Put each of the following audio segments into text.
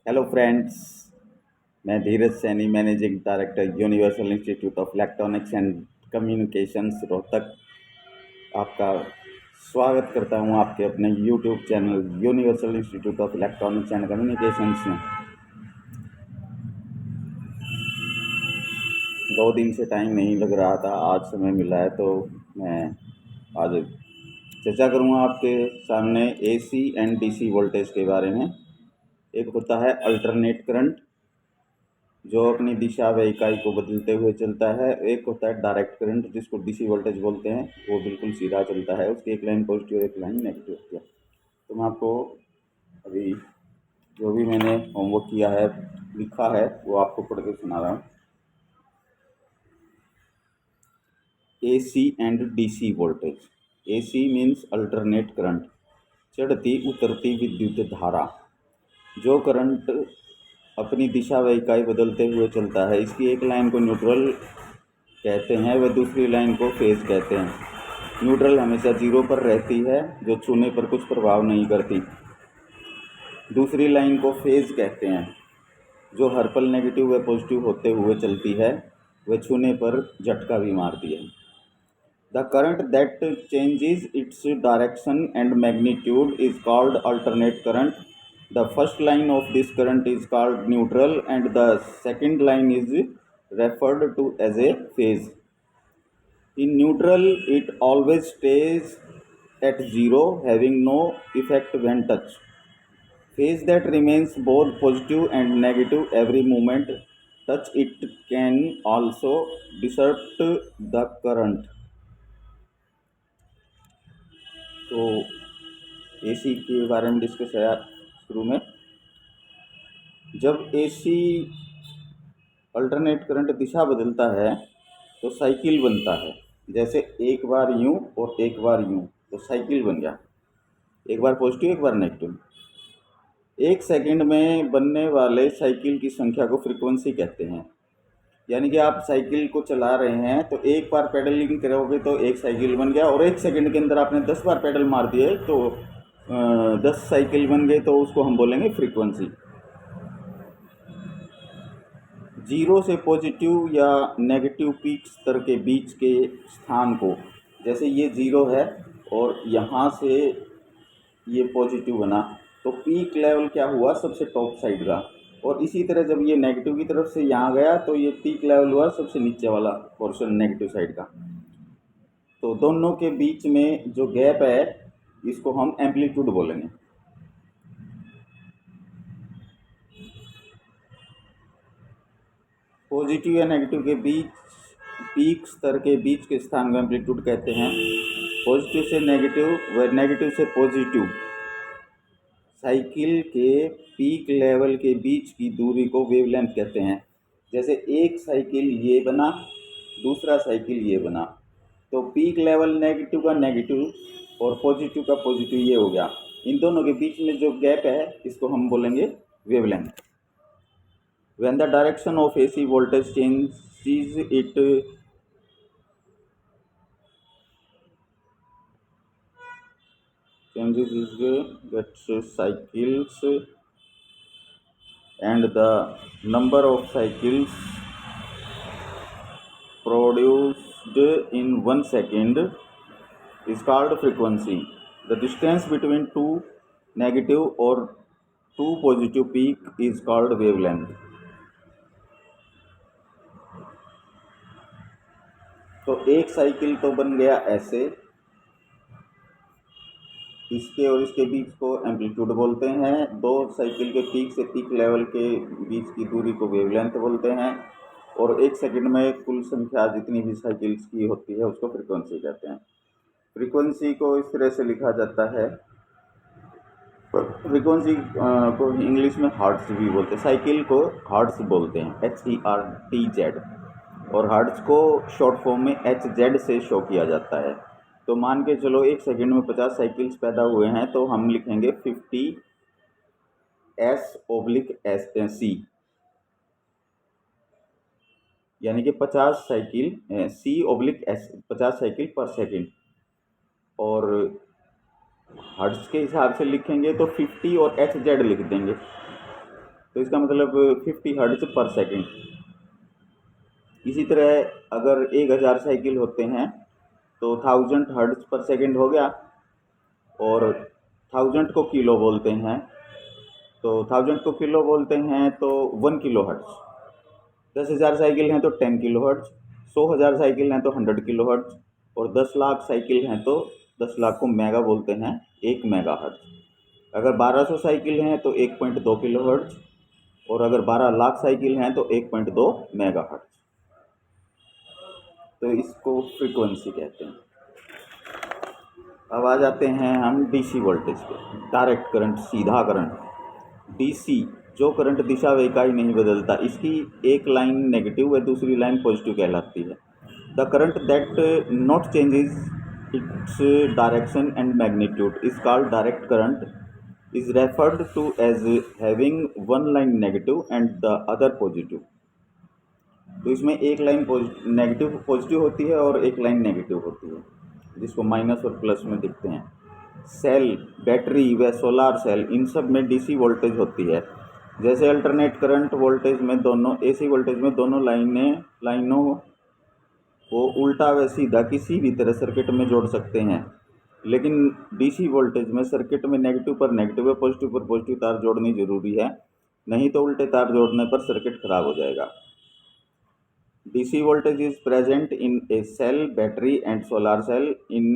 Hello friends, मैं Dheeraj Saini, managing director Universal Institute of Electronics and Communications Rohtak. आपका स्वागत करता हूं आपके अपने YouTube channel Universal Institute of Electronics and Communications में। 2 दिन से टाइम नहीं लग रहा था, आज समय मिला है तो मैं आज चर्चा करूंगा आपके सामने एसी एंड डीसी वोल्टेज के बारे में। एक होता है अल्टरनेट करंट, जो अपनी दिशा व इकाई को बदलते हुए चलता है। एक होता है डायरेक्ट करंट, जिसको डीसी वोल्टेज बोलते हैं, वो बिल्कुल सीधा चलता है, उसकी एक लाइन पॉजिटिव और एक लाइन नेगेटिव होती है। तो मैं आपको अभी जो भी मैंने होमवर्क किया है, लिखा है, वो आपको पढ़ के सुना रहा हूँ। AC and DC voltage. AC means alternate current, चढ़ती उतरती विद्युत धारा। जो करंट अपनी दिशा व इकाई बदलते हुए चलता है, इसकी एक लाइन को न्यूट्रल कहते हैं, व दूसरी लाइन को फेज कहते हैं। न्यूट्रल हमेशा जीरो पर रहती है, जो छूने पर कुछ प्रभाव नहीं करती। दूसरी लाइन को फेज कहते हैं, जो हर पल नेगेटिव व पॉजिटिव होते हुए चलती है, व छूने पर झटका भी मारती है। The current that changes its direction and magnitude is called alternate current. The first line of this current is called neutral and the second line is referred to as a phase. In neutral, it always stays at zero, having no effect when touched. Phase that remains both positive and negative every moment touch it can also disrupt the current. तो AC के बारे में discuss है शुरू में। जब AC alternate current दिशा बदलता है तो साइकिल बनता है। जैसे एक बार यूं और एक बार यूं, तो साइकिल बन गया, एक बार पॉजिटिव एक बार नेगेटिव। 1 सेकंड में बनने वाले साइकिल की संख्या को फ्रीक्वेंसी कहते हैं। यानी कि आप साइकिल को चला रहे हैं तो एक बार पेडलिंग करोगे तो एक साइकिल बन गया, और 1 सेकंड के अंदर आपने 10 बार पेडल मार दिए तो 10 साइकिल बन गए, तो उसको हम बोलेंगे फ्रीक्वेंसी। जीरो से पॉजिटिव या नेगेटिव पीक स्तर के बीच के स्थान को, जैसे ये जीरो है और यहाँ से ये पॉजिटिव बना, तो पीक लेवल क्या हुआ, सबसे टॉप साइड का। और इसी तरह जब ये नेगेटिव की तरफ से यहाँ गया तो ये पीक लेवल हुआ सबसे नीचे वाला पोर्शन नेगेटिव साइड का। तो दोनों के बीच में जो गैप है, इसको हम एम्पलीट्यूड बोलेंगे। पॉजिटिव या नेगेटिव के बीच पीक स्तर के बीच के स्थान को एम्पलीट्यूड कहते हैं। पॉजिटिव से नेगेटिव व नेगेटिव से पॉजिटिव साइकिल के पीक लेवल के बीच की दूरी को वेवलेंथ कहते हैं। जैसे एक साइकिल ये बना, दूसरा साइकिल ये बना, तो पीक लेवल नेगेटिव का नेगेटिव और पॉजिटिव का पॉजिटिव ये हो गया। इन दोनों के बीच में जो गैप है, इसको हम बोलेंगे wavelength. When the direction of AC voltage changes, it changes gets cycles, and the number of cycles produced in 1 second is called frequency. The distance between two negative or two positive peak is called wavelength. तो एक cycle तो बन गया ऐसे, इसके और इसके बीच को एम्पलीट्यूड बोलते हैं। दो साइकिल के पीक से पीक लेवल के बीच की दूरी को वेवलेंथ बोलते हैं। और 1 सेकंड में कुल संख्या जितनी भी साइकिल्स की होती है, उसको फ्रीक्वेंसी कहते हैं। फ्रीक्वेंसी को इस तरह से लिखा जाता है, फ्रीक्वेंसी को इंग्लिश में हर्ट्ज भी बोलते हैं। साइकिल को हर्ट्ज बोलते हैं, HERTZ, और हर्ट्ज को शॉर्ट फॉर्म में HZ से शो किया जाता है। तो मान के चलो 1 सेकंड में 50 साइकिल्स पैदा हुए हैं, तो हम लिखेंगे 50 S/C, यानी कि 50 साइकिल C/S, 50 साइकिल पर सेकंड। और हर्ट्ज के हिसाब से लिखेंगे तो 50 और HZ लिख देंगे। तो इसका मतलब 50 हर्ट्ज पर सेकंड। इसी तरह अगर 1000 साइकिल होते हैं तो 1000 हर्ट्ज पर सेकंड हो गया, और 1000 को किलो बोलते हैं, तो 1000 को किलो बोलते हैं तो 1 किलो हर्ट्ज। 10,000 साइकिल हैं तो 10 किलो हर्ट्ज, 100,000 साइकिल हैं तो 100 किलो हर्ट्ज, और 10 लाख साइकिल हैं तो 10 लाख को मेगा बोलते हैं, 1 मेगा हर्ट्ज। अगर 1200 साइकिल हैं तो 1.2 किलो हर्ट्ज, और अगर 12 लाख साइकिल हैं तो 1.2 मेगा हर्ट्ज। तो इसको फ्रीक्वेंसी कहते हैं। अब आ जाते हैं हम डीसी वोल्टेज पे, डायरेक्ट करंट, सीधा करंट। डीसी जो करंट दिशा व इकाई नहीं बदलता, इसकी एक लाइन नेगेटिव व दूसरी लाइन पॉजिटिव कहलाती है। The current that not changes its direction and magnitude is called direct current, is referred to as having one line negative and the other positive. तो इसमें एक लाइन नेगेटिव पॉजिटिव होती है और एक लाइन नेगेटिव होती है, जिसको माइनस और प्लस में दिखते हैं। सेल, बैटरी व सोलार सेल, इन सब में डीसी वोल्टेज होती है। जैसे अल्टरनेट करंट वोल्टेज में दोनों, एसी वोल्टेज में दोनों लाइनों को उल्टा व सीधा किसी भी तरह सर्किट में जोड़ सकते हैं, लेकिन डीसी वोल्टेज में सर्किट में नेगेटिव पर नेगेटिव व पॉजिटिव पर पॉजिटिव तार जोड़नी जरूरी है, नहीं तो उल्टे तार जोड़ने पर सर्किट खराब हो जाएगा। DC voltage is present in a cell, battery and solar cell. In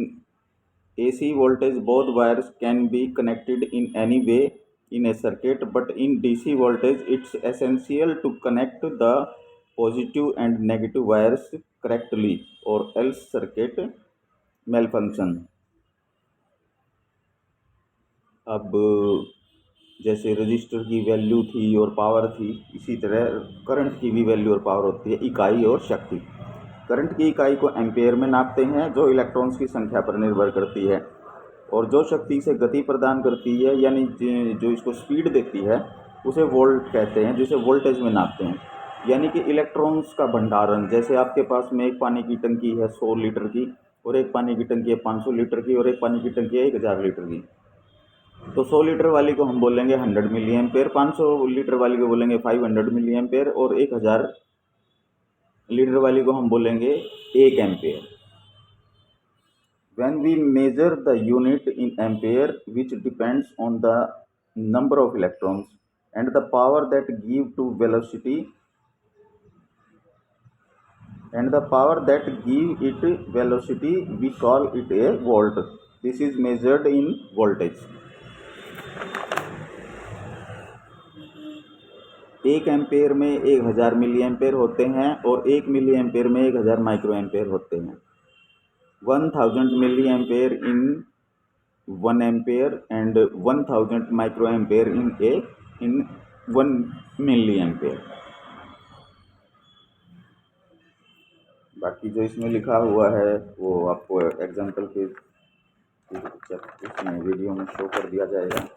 AC voltage, both wires can be connected in any way in a circuit, but in DC voltage, it's essential to connect the positive and negative wires correctly, or else circuit malfunction. अब जैसे register की value थी और power थी, इसी तरह current की भी वैल्यू और पावर होती है, इकाई और शक्ति। करंट की इकाई को एम्पेयर में नापते हैं, जो इलेक्ट्रॉन्स की संख्या पर निर्भर करती है, और जो शक्ति इसे गति प्रदान करती है, यानी जो इसको स्पीड देती है, उसे वोल्ट कहते हैं, जिसे वोल्टेज में नापते हैं। यानी कि इलेक्ट्रॉन्स का भंडारण, जैसे आपके पास में एक पानी की टंकी है 100 लीटर की, और एक पानी की टंकी है 500 लीटर की, और एक पानी की टंकी है 1000 लीटर की। तो 100 लीटर वाली को हम बोलेंगे 100 मिली एम्पेयर, 500 लीटर वाली को बोलेंगे 500 मिली एम्पेयर, और 1000 लीटर वाली को हम बोलेंगे 1 ampere. When we measure the unit in ampere, which depends on the number of electrons and the power that give to velocity, and the power that give it velocity, we call it a volt. This is measured in voltage. 1 ampere में 1000 milli ampere होते हैं, और 1 milli ampere में 1000 micro ampere होते हैं। 1000 milli ampere in 1 ampere and 1000 micro ampere in 1 milli ampere. बाकी जो इसमें लिखा हुआ है वो आपको एग्जाम्पल के इसमें वीडियो में शो कर दिया जाएगा।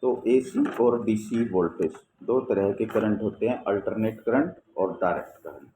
तो एसी और डीसी वोल्टेज दो तरह के करंट होते हैं, अल्टरनेट करंट और डायरेक्ट करंट।